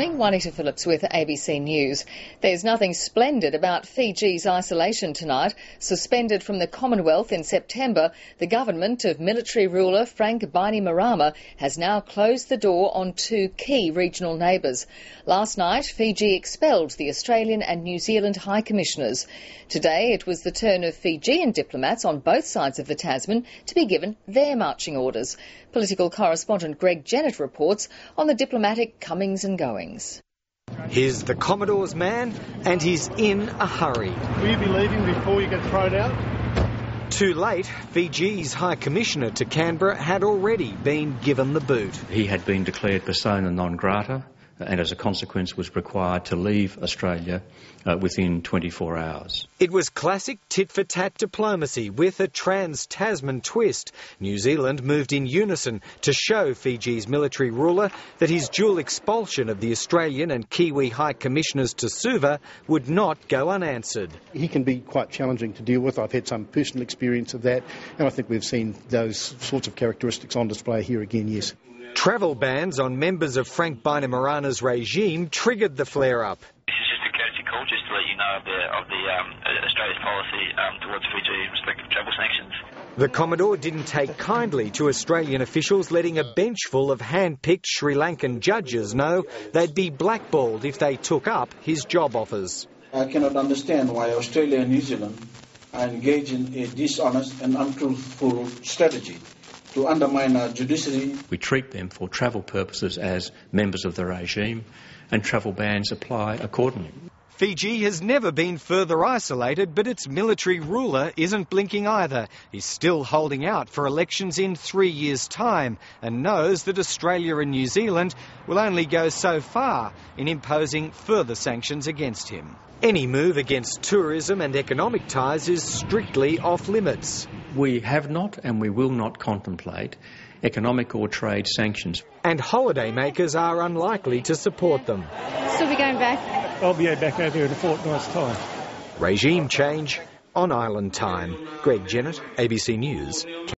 evening. Juanita Phillips with ABC News. There's nothing splendid about Fiji's isolation tonight. Suspended from the Commonwealth in September, the government of military ruler Frank Bainimarama has now closed the door on two key regional neighbours. Last night, Fiji expelled the Australian and New Zealand High Commissioners. Today, it was the turn of Fijian diplomats on both sides of the Tasman to be given their marching orders. Political correspondent Greg Jennett reports on the diplomatic comings and goings. Here's the Commodore's man, and he's in a hurry. Will you be leaving before you get thrown out? Too late, Fiji's High Commissioner to Canberra had already been given the boot. He had been declared persona non grata and as a consequence was required to leave Australia within 24 hours. It was classic tit-for-tat diplomacy with a trans-Tasman twist. New Zealand moved in unison to show Fiji's military ruler that his dual expulsion of the Australian and Kiwi High Commissioners to Suva would not go unanswered. He can be quite challenging to deal with. I've had some personal experience of that, and I think we've seen those sorts of characteristics on display here again, yes. Travel bans on members of Frank Bainimarama's regime triggered the flare-up. This is just a courtesy call just to let you know of the Australia's policy towards Fiji in respect of travel sanctions. The Commodore didn't take kindly to Australian officials letting a bench full of hand-picked Sri Lankan judges know they'd be blackballed if they took up his job offers. I cannot understand why Australia and New Zealand are engaged in a dishonest and untruthful strategy to undermine our judiciary. We treat them for travel purposes as members of the regime, and travel bans apply accordingly. Fiji has never been further isolated, but its military ruler isn't blinking either. He's still holding out for elections in 3 years' time and knows that Australia and New Zealand will only go so far in imposing further sanctions against him. Any move against tourism and economic ties is strictly off limits. We have not and we will not contemplate economic or trade sanctions. And holidaymakers are unlikely to support them. Still be going back? I'll be back over here in a fortnight's time. Regime change on island time. Greg Jennett, ABC News.